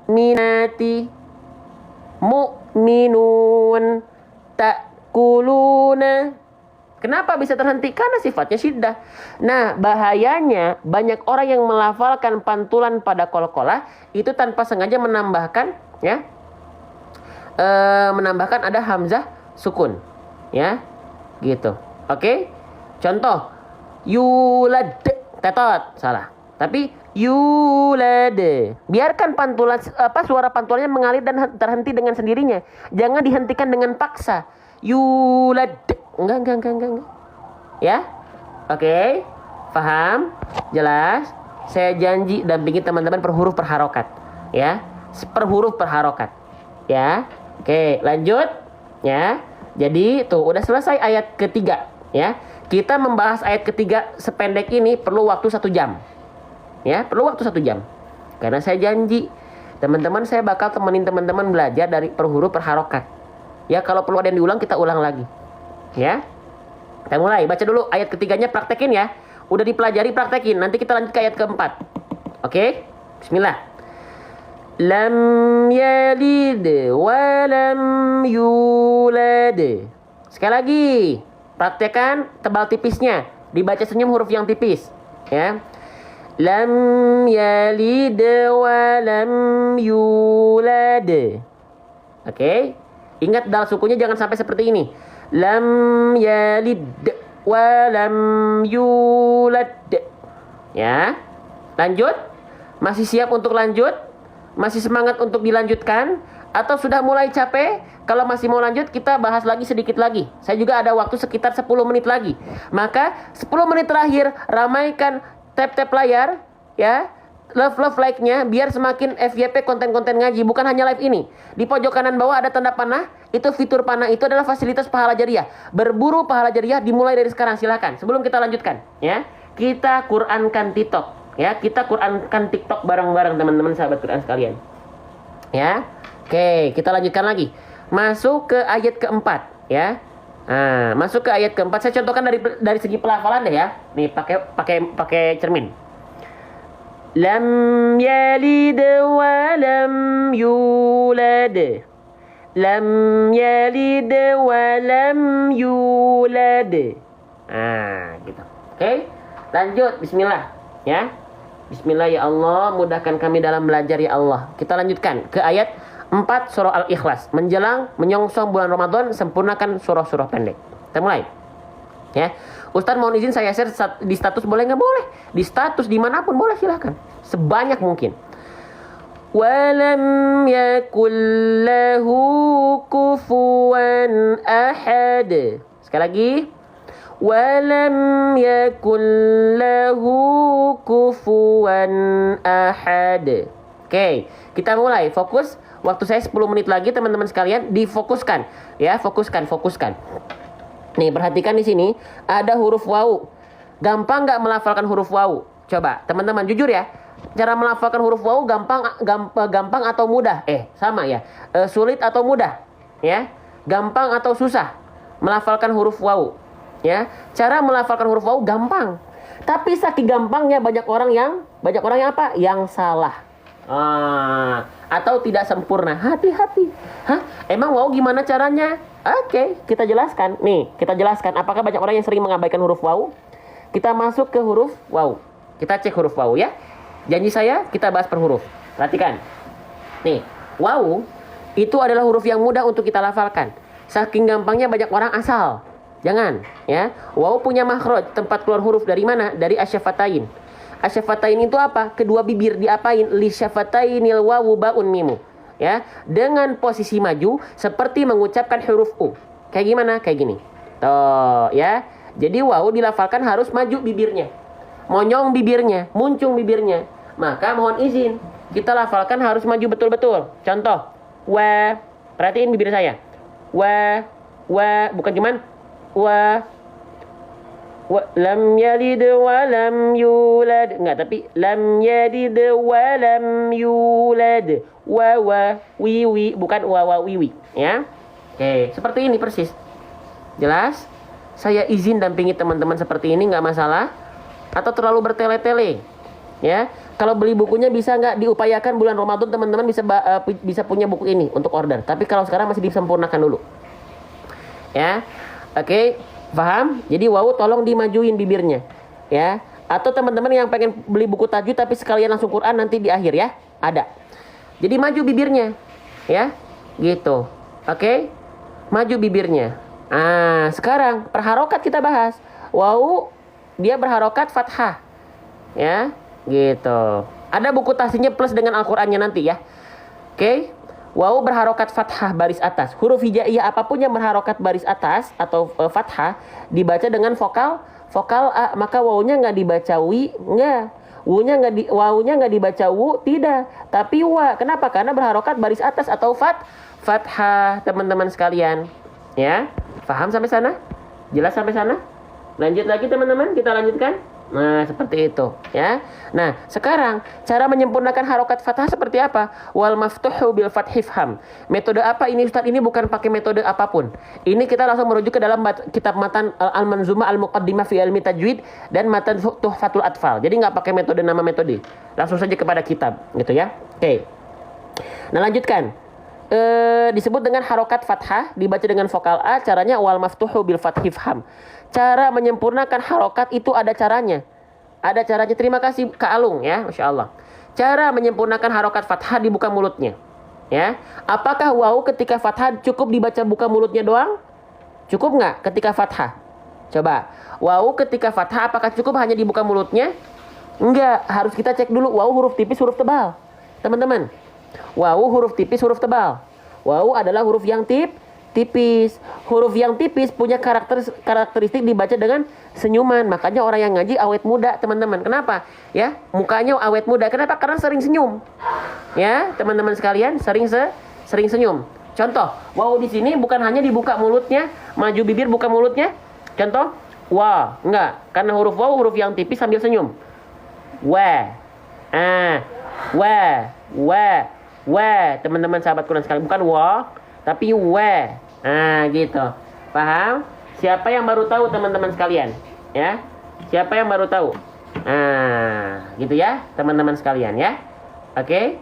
mu'minati, mu'minun, ta'kuluna. Kenapa bisa terhenti? Karena sifatnya syiddah. Nah, bahayanya banyak orang yang melafalkan pantulan pada qalqalah itu tanpa sengaja menambahkan, ya, menambahkan ada hamzah sukun, ya, gitu. Oke? Contoh, yulad, tetot, salah. Tapi yulad. Biarkan pantulan suara pantulannya mengalir dan terhenti dengan sendirinya. Jangan dihentikan dengan paksa. Yulad. Enggak. Ya? Oke? Paham? Jelas? Saya janji dampingi teman-teman per huruf per harokat. Ya? Per huruf per harokat. Ya? Oke, lanjut. Ya? Jadi, tuh udah selesai ayat ketiga. Ya? Kita membahas ayat ketiga sependek ini perlu waktu 1 jam. Ya, perlu waktu 1 jam. Karena saya janji, teman-teman saya bakal temenin teman-teman belajar dari per huruf per harokat. Ya, kalau perlu ada yang diulang, kita ulang lagi. Ya, kita mulai. Baca dulu ayat ketiganya, praktekin ya. Udah dipelajari, praktekin. Nanti kita lanjut ke ayat keempat. Oke? Bismillah. Lam yalid wa lam yulad. Sekali lagi, praktekan tebal tipisnya. Dibaca senyum huruf yang tipis. Ya. Lam yalid wa lam yulad. Oke? Ingat dal sukunya jangan sampai seperti ini. Lam yalid wa lam yulad. Ya. Lanjut. Masih siap untuk lanjut? Masih semangat untuk dilanjutkan? Atau sudah mulai capek? Kalau masih mau lanjut, kita bahas lagi sedikit lagi. Saya juga ada waktu sekitar 10 menit lagi. Maka 10 menit terakhir ramaikan tap-tap layar, ya. Love like-nya biar semakin FYP konten-konten ngaji, bukan hanya live ini. Di pojok kanan bawah ada tanda panah, itu fitur panah itu adalah fasilitas pahala jariah. Berburu pahala jariah dimulai dari sekarang, silakan. Sebelum kita lanjutkan, ya. Kita Qurankan TikTok, ya. Kita Qurankan TikTok bareng-bareng teman-teman sahabat Quran sekalian. Ya. Oke, kita lanjutkan lagi. Masuk ke ayat keempat, ya. Nah, masuk ke ayat keempat. Saya contohkan dari segi pelafalan deh ya. Nih, pakai cermin. Lam yalid wa lam yulad. Lam yalid wa lam yulad. Nah, gitu. Oke? Lanjut, bismillah, ya. Bismillah ya Allah, mudahkan kami dalam belajar ya Allah. Kita lanjutkan ke ayat 4 surah Al-Ikhlas. Menjelang menyongsong bulan Ramadan, sempurnakan surah-surah pendek. Kita mulai. Ya, Ustaz mohon izin saya share di status, boleh nggak? Boleh. Di status dimanapun boleh, silahkan. Sebanyak mungkin. Walam yakul lahu kufuwan ahad. Sekali lagi. Walam yakul lahu kufuwan ahad. Oke, kita mulai. Fokus. Waktu saya 10 menit lagi, teman-teman sekalian, difokuskan. Ya, fokuskan. Nih, perhatikan di sini ada huruf wawu. Gampang nggak melafalkan huruf wawu? Coba, teman-teman jujur ya. Cara melafalkan huruf wawu gampang atau mudah? Sama ya. Sulit atau mudah? Ya. Gampang atau susah melafalkan huruf wawu? Ya. Cara melafalkan huruf wawu gampang. Tapi saking gampangnya banyak orang yang apa? Yang salah. Atau tidak sempurna. Hati-hati. Emang wawu gimana caranya? Oke, kita jelaskan. Nih, kita jelaskan apakah banyak orang yang sering mengabaikan huruf wawu. Kita masuk ke huruf wawu. Kita cek huruf wawu ya. Janji saya, kita bahas per huruf. Perhatikan. Nih, wawu itu adalah huruf yang mudah untuk kita lafalkan. Saking gampangnya banyak orang asal. Jangan, ya. Wawu punya makhraj, tempat keluar huruf dari mana? Dari asyafatain. Asyafatain itu apa? Kedua bibir diapain? Li syafatainil wawu baun mimu. Ya, dengan posisi maju seperti mengucapkan huruf U. Kayak gimana? Kayak gini. Tuh, ya. Jadi wawu dilafalkan harus maju bibirnya. Monyong bibirnya, muncung bibirnya. Maka mohon izin, kita lafalkan harus maju betul-betul. Contoh, wa. Perhatiin bibir saya. Wa, bukan cuman wa. Lam yalid wa lam yulad. Enggak, tapi lam yalid wa lam yulad. Wa wi, bukan wa wi. Ya. Oke, seperti ini persis. Jelas? Saya izin dampingi teman-teman seperti ini, nggak masalah. Atau terlalu bertele-tele. Ya, kalau beli bukunya bisa nggak diupayakan bulan Ramadan teman-teman bisa punya buku ini untuk order. Tapi kalau sekarang masih disempurnakan dulu. Ya, oke, paham? Jadi wow tolong dimajuin bibirnya, ya. Atau teman-teman yang pengen beli buku tajwid tapi sekalian langsung Quran nanti di akhir ya, ada. Jadi maju bibirnya, ya, gitu. Oke, maju bibirnya. Sekarang perharokat kita bahas. Wow, dia berharokat fathah, ya, gitu. Ada buku tahsinnya plus dengan Al-Qur'annya nanti ya. Oke. Wow berharokat fathah baris atas. Huruf hijaiyah apapun yang berharokat baris atas atau fathah dibaca dengan vokal A, maka wawunya nggak dibaca wi, nggak. Wawunya nggak dibaca wu, tidak. Tapi wa. Kenapa? Karena berharokat baris atas atau fathah, teman-teman sekalian. Ya, paham sampai sana? Jelas sampai sana? Lanjut lagi teman-teman, kita lanjutkan. Nah, seperti itu, ya. Nah, sekarang cara menyempurnakan harokat fathah seperti apa? Wal maftuhu bil fathi fham. Metode apa ini Ustaz? Ini bukan pakai metode apapun. Ini kita langsung merujuk ke dalam kitab matan Al-Manzumah Al-Muqaddimah fi Ilmi Tajwid dan matan Tuhfatul Atfal. Jadi nggak pakai metode nama metode. Langsung saja kepada kitab, gitu ya. Oke. Nah, lanjutkan. Disebut dengan harokat fathah, dibaca dengan vokal A, caranya wal maftuhu bil fathi fham. Cara menyempurnakan harokat itu ada caranya. Ada caranya. Terima kasih Kak Alung ya, Masya Allah. Cara menyempurnakan harokat fathah dibuka mulutnya. Ya, apakah waw ketika fathah cukup dibaca buka mulutnya doang? Cukup nggak ketika fathah? Coba. Waw ketika fathah apakah cukup hanya dibuka mulutnya? Enggak, harus kita cek dulu waw huruf tipis huruf tebal. Teman-teman. Waw huruf tipis huruf tebal. Waw adalah huruf yang tipis. Huruf yang tipis punya karakteristik dibaca dengan senyuman. Makanya orang yang ngaji awet muda, teman-teman. Kenapa? Ya, mukanya awet muda. Kenapa? Karena sering senyum. Ya, teman-teman sekalian, sering senyum. Contoh, waw di sini bukan hanya dibuka mulutnya, maju bibir buka mulutnya. Contoh, wa, enggak. Karena huruf waw huruf yang tipis sambil senyum. Wa. Teman-teman sahabat Quran sekalian, bukan wa, tapi wa. Gitu. Paham? Siapa yang baru tahu teman-teman sekalian? Ya. Siapa yang baru tahu? Gitu ya, teman-teman sekalian ya. Oke.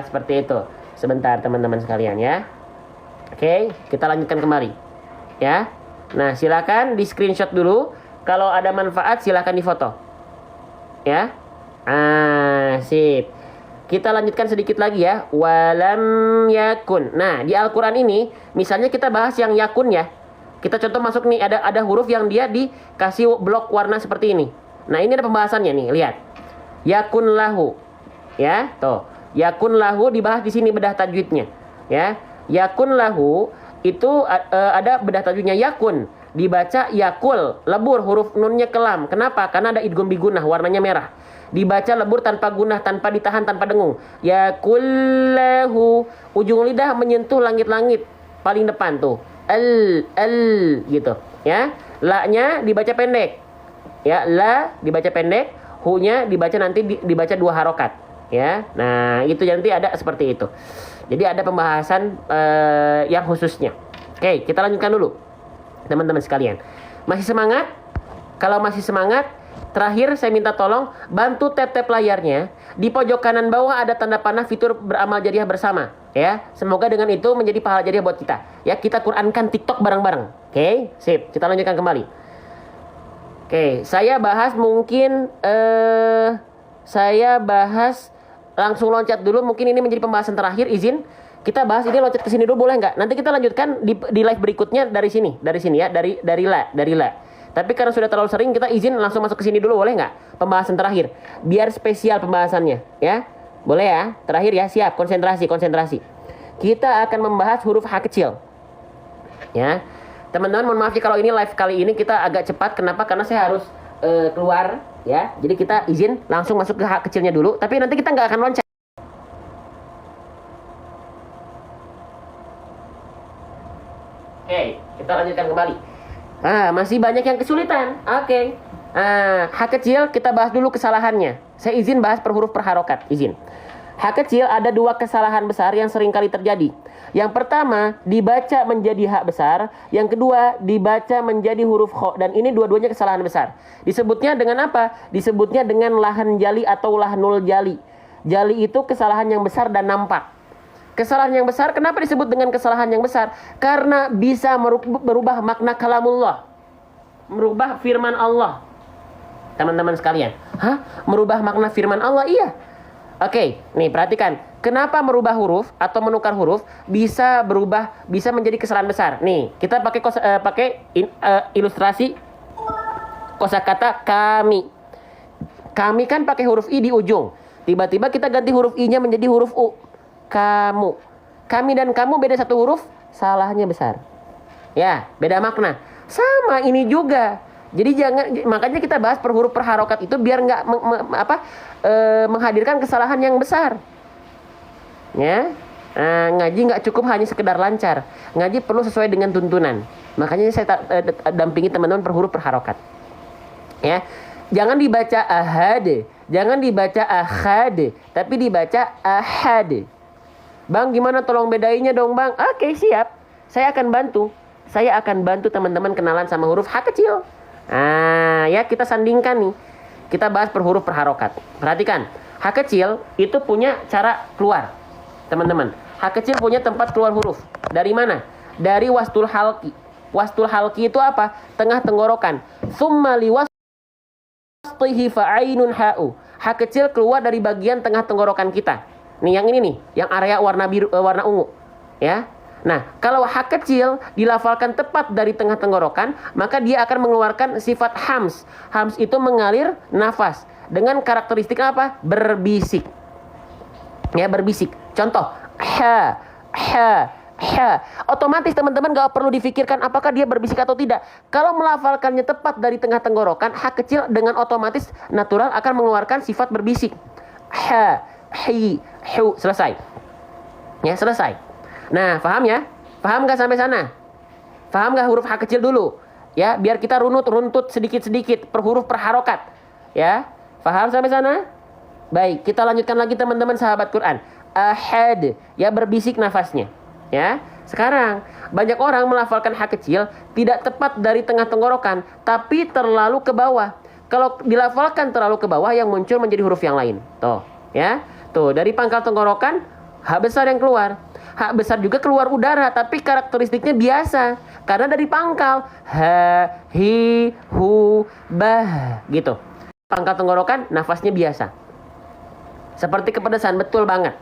Seperti itu. Sebentar teman-teman sekalian ya. Oke, kita lanjutkan kembali. Ya. Nah, silakan di screenshot dulu. Kalau ada manfaat silakan difoto. Ya. Sip. Kita lanjutkan sedikit lagi ya. Walam yakun. Nah, di Al-Quran ini, misalnya kita bahas yang yakun ya. Kita contoh masuk nih, ada huruf yang dia dikasih blok warna seperti ini. Nah, ini ada pembahasannya nih, lihat. Yakun lahu. Ya, tuh. Yakun lahu dibahas di sini bedah tajwidnya. Ya. Yakun lahu itu ada bedah tajwidnya yakun. Dibaca yakul, lebur huruf nunnya kelam. Kenapa? Karena ada idgham bigunah, warnanya merah. Dibaca lebur tanpa gunah, tanpa ditahan, tanpa dengung. Yakullahu, ujung lidah menyentuh langit-langit paling depan tuh. Gitu, ya. La-nya dibaca pendek. Ya, la dibaca pendek, hu-nya dibaca nanti dibaca dua harokat, ya. Nah, itu nanti ada seperti itu. Jadi ada pembahasan yang khususnya. Oke, kita lanjutkan dulu. Teman-teman sekalian. Masih semangat? Kalau masih semangat, terakhir saya minta tolong bantu tap-tap layarnya. Di pojok kanan bawah ada tanda panah fitur beramal jariah bersama, ya. Semoga dengan itu menjadi pahala jariah buat kita. Ya, kita Qurankan TikTok bareng-bareng. Oke, sip. Kita lanjutkan kembali. Oke, saya bahas mungkin langsung loncat dulu. Mungkin ini menjadi pembahasan terakhir, izin. Kita bahas ini loncat ke sini dulu boleh nggak? Nanti kita lanjutkan di live berikutnya dari sini ya, dari la. Tapi karena sudah terlalu sering, kita izin langsung masuk ke sini dulu, boleh nggak? Pembahasan terakhir, biar spesial pembahasannya, ya. Boleh ya? Terakhir ya, siap. Konsentrasi. Kita akan membahas huruf H kecil. Ya. Teman-teman, mohon maaf ya kalau ini live kali ini kita agak cepat. Kenapa? Karena saya harus keluar, ya. Jadi kita izin langsung masuk ke H kecilnya dulu. Tapi nanti kita nggak akan loncat. Oke, kita lanjutkan kembali. Masih banyak yang kesulitan. Oke. H kecil kita bahas dulu kesalahannya. Saya izin bahas per huruf per harokat. Izin. H kecil ada dua kesalahan besar yang sering kali terjadi. Yang pertama, dibaca menjadi H besar. Yang kedua, dibaca menjadi huruf kho. Dan ini dua-duanya kesalahan besar. Disebutnya dengan apa? Disebutnya dengan lahan jali atau lahnul jali. Jali itu kesalahan yang besar dan nampak. Kesalahan yang besar, kenapa disebut dengan kesalahan yang besar? Karena bisa merubah makna kalamullah. Merubah firman Allah. Teman-teman sekalian. Hah? Merubah makna firman Allah? Iya. Oke, nih perhatikan. Kenapa merubah huruf atau menukar huruf bisa berubah, bisa menjadi kesalahan besar? Nih, kita pakai ilustrasi kosakata kami. Kami kan pakai huruf i di ujung. Tiba-tiba kita ganti huruf i-nya menjadi huruf u. Kamu. Kami dan kamu beda satu huruf, salahnya besar. Ya, beda makna. Sama ini juga. Jadi makanya kita bahas per huruf per harokat itu biar nggak menghadirkan kesalahan yang besar. Ya, ngaji nggak cukup hanya sekedar lancar. Ngaji perlu sesuai dengan tuntunan. Makanya saya dampingi teman-teman per huruf per harokat. Ya, jangan dibaca ahad, jangan dibaca ahad, tapi dibaca ahad. Bang, gimana tolong bedainnya dong, Bang? Oke, siap. Saya akan bantu. Saya akan bantu teman-teman kenalan sama huruf H kecil. Ya kita sandingkan nih. Kita bahas per huruf per harokat. Perhatikan, H kecil itu punya cara keluar. Teman-teman, H kecil punya tempat keluar huruf. Dari mana? Dari wastul halki. Wastul halki itu apa? Tengah tenggorokan. Tsumma liwasṭihi fa'ainun ha'u. H kecil keluar dari bagian tengah tenggorokan kita. Nih yang ini nih, yang area warna biru, warna ungu. Ya. Nah, kalau H kecil dilafalkan tepat dari tengah tenggorokan, maka dia akan mengeluarkan sifat hams. Hams itu mengalir nafas dengan karakteristik apa? Berbisik. Ya, berbisik. Contoh, ha, ha, ha. Otomatis teman-teman gak perlu difikirkan apakah dia berbisik atau tidak. Kalau melafalkannya tepat dari tengah tenggorokan, H kecil dengan otomatis natural akan mengeluarkan sifat berbisik. Ha, hi, hu. Selesai. Ya, selesai. Nah, paham ya? Paham gak sampai sana? Paham gak huruf H kecil dulu? Ya, biar kita runtut sedikit-sedikit per huruf per harokat. Ya, paham sampai sana? Baik, kita lanjutkan lagi teman-teman sahabat Quran. Ahad, ya berbisik nafasnya. Ya, sekarang banyak orang melafalkan H kecil tidak tepat dari tengah tenggorokan, tapi terlalu ke bawah. Kalau dilafalkan terlalu ke bawah, yang muncul menjadi huruf yang lain. Tuh, ya. Tuh, dari pangkal tenggorokan, H besar yang keluar. H besar juga keluar udara, tapi karakteristiknya biasa. Karena dari pangkal. Ha, hi, hu, bah. Gitu. Pangkal tenggorokan, nafasnya biasa. Seperti kepedesan, betul banget.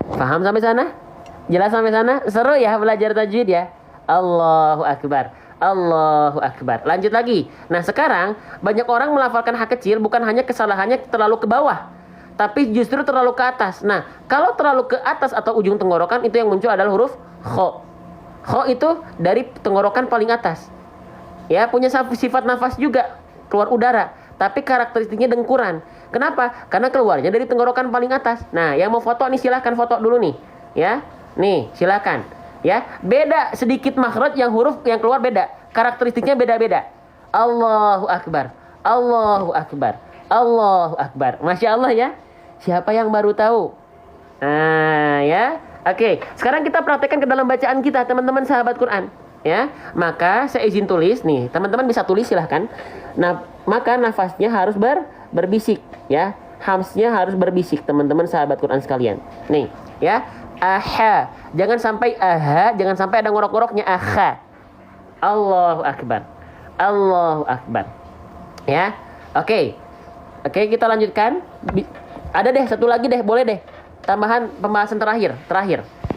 Paham sampai sana? Jelas sampai sana? Seru ya belajar tajwid ya? Allahu Akbar. Allahu Akbar. Lanjut lagi. Nah sekarang, banyak orang melafalkan H kecil bukan hanya kesalahannya terlalu ke bawah, tapi justru terlalu ke atas. Nah, kalau terlalu ke atas atau ujung tenggorokan, itu yang muncul adalah huruf kho. Kho itu dari tenggorokan paling atas. Ya, punya sifat nafas juga, keluar udara. Tapi karakteristiknya dengkuran. Kenapa? Karena keluarnya dari tenggorokan paling atas. Nah, yang mau foto nih silahkan foto dulu nih. Ya, nih silahkan. Ya, beda sedikit makhraj yang huruf yang keluar beda. Karakteristiknya beda-beda. Allahu Akbar. Allahu Akbar. Allahu Akbar. Masya Allah ya. Siapa yang baru tahu? Ya. Oke, sekarang kita praktekkan ke dalam bacaan kita, teman-teman sahabat Quran. Ya, maka saya izin tulis nih. Teman-teman bisa tulis silahkan. Nah, maka nafasnya harus berbisik, ya. Hamsnya harus berbisik, teman-teman sahabat Quran sekalian. Nih, ya. Aha. Jangan sampai aha, jangan sampai ada ngorok-ngoroknya aha. Allahu Akbar. Allahu Akbar. Ya. Oke. Oke, kita lanjutkan. Ada deh, satu lagi deh, boleh deh. Tambahan pembahasan terakhir.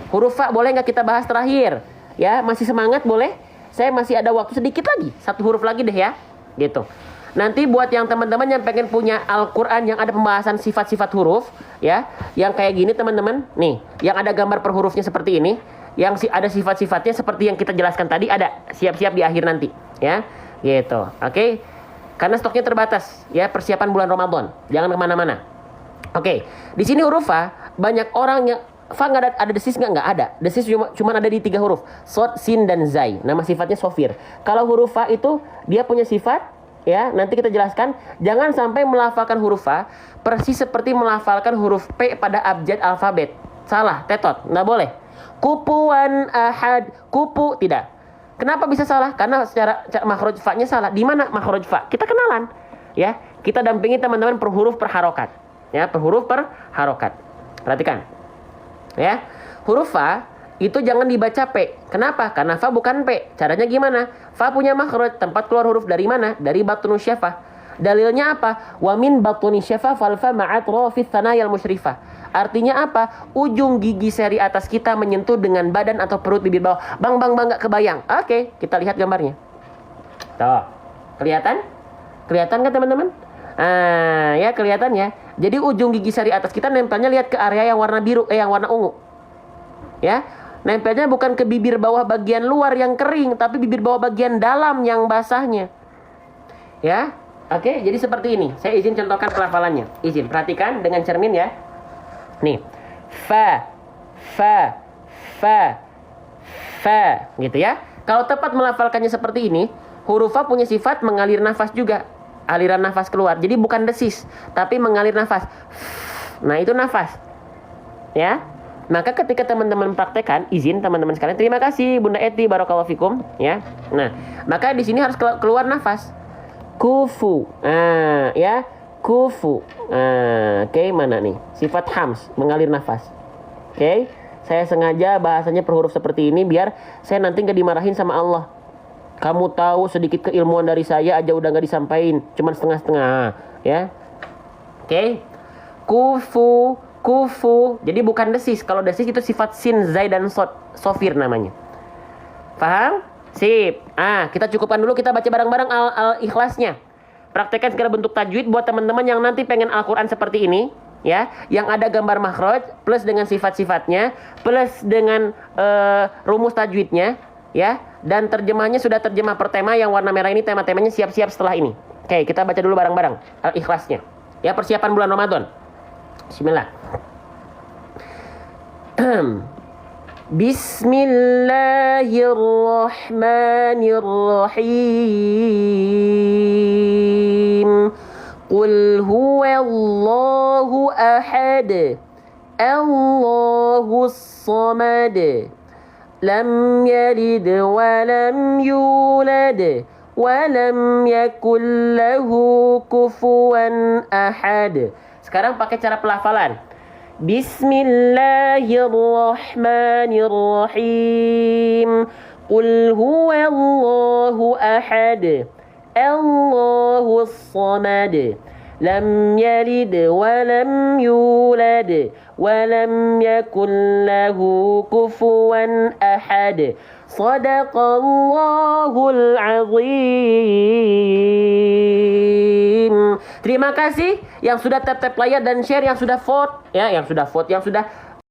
Huruf fa boleh nggak kita bahas terakhir? Ya, masih semangat boleh? Saya masih ada waktu sedikit lagi. Satu huruf lagi deh ya. Gitu. Nanti buat yang teman-teman yang pengen punya Al-Quran yang ada pembahasan sifat-sifat huruf, ya, yang kayak gini teman-teman, nih, yang ada gambar per hurufnya seperti ini, yang ada sifat-sifatnya seperti yang kita jelaskan tadi, ada. Siap-siap di akhir nanti, ya. Gitu. Oke. Karena stoknya terbatas, ya, persiapan bulan Ramadan. Jangan kemana-mana. Oke, di sini huruf fa banyak orang yang fa nggak ada desis nggak ada. Desis cuma ada di 3 huruf, sod, sin dan zai. Nama sifatnya sofir. Kalau huruf fa itu dia punya sifat ya, nanti kita jelaskan. Jangan sampai melafalkan huruf fa persis seperti melafalkan huruf P pada abjad alfabet. Salah, tetot, nggak boleh. Kupuan ahad, kupu, tidak. Kenapa bisa salah? Karena secara makhraj fa-nya salah. Di mana makhraj fa? Kita kenalan, ya. Kita dampingi teman-teman per huruf per harokat, ya, per huruf per harokat. Perhatikan, ya. Huruf fa itu jangan dibaca P. Kenapa? Karena fa bukan P. Caranya gimana? Fa punya makhraj, tempat keluar huruf dari mana? Dari batnus syafah. Dalilnya apa? Wa min batnus syafah fal fa ma'at rafith thanayal musyrifah. Artinya apa? Ujung gigi seri atas kita menyentuh dengan badan atau perut bibir bawah. Bang, nggak kebayang. Oke, kita lihat gambarnya. Tuh, kelihatan? Kelihatan kan teman-teman? Ya kelihatan ya. Jadi ujung gigi seri atas kita nempelnya, lihat ke area yang warna biru, yang warna ungu. Ya, nempelnya bukan ke bibir bawah bagian luar yang kering, tapi bibir bawah bagian dalam yang basahnya. Ya, oke. Jadi seperti ini. Saya izin contohkan pelafalannya. Izin, perhatikan dengan cermin ya. Nih, fa, gitu ya. Kalau tepat melafalkannya seperti ini, huruf fa punya sifat mengalir nafas juga, aliran nafas keluar. Jadi bukan desis, tapi mengalir nafas. Nah, itu nafas, ya. Maka ketika teman-teman praktekkan, izin teman-teman sekalian, terima kasih Bunda Eti, barakallahu fikum, ya. Nah, maka di sini harus keluar nafas. Kufu, ya. Kufu. Oke, mana nih? Sifat hams, mengalir nafas. Oke, saya sengaja bahasanya per huruf seperti ini biar saya nanti nggak dimarahin sama Allah. Kamu tahu sedikit keilmuan dari saya aja udah nggak disampaikan, cuman setengah-setengah, ya. Oke. Kufu. Jadi bukan desis. Kalau desis itu sifat sin, zai dan sofir namanya. Paham? Sip. Kita cukupkan dulu, kita baca bareng-bareng al-ikhlasnya. Praktekkan segala bentuk tajwid buat teman-teman yang nanti pengen Al-Quran seperti ini, ya, yang ada gambar makhraj plus dengan sifat-sifatnya plus dengan rumus tajwidnya, ya, dan terjemahnya sudah terjemah per tema yang warna merah ini. Tema-temanya siap-siap setelah ini. Oke, kita baca dulu bareng-bareng Al-Ikhlasnya, ya, persiapan bulan Ramadan. Bismillah. Bismillahirrahmanirrahim. Qul huwallahu ahad, Allahus samad, lam yalid wa lam yulad wa lam yakul lahu kufuwan ahad. Sekarang pakai cara pelafalan. Bismillahirrahmanirrahim. Qul huwallahu ahad, Allahus samad, lam yalid wa lam yulad wa lam yakul lahu kufuwan ahad. Shadaqallahul azim. Terima kasih yang sudah tap-tap layar dan share, yang sudah vote, ya, yang sudah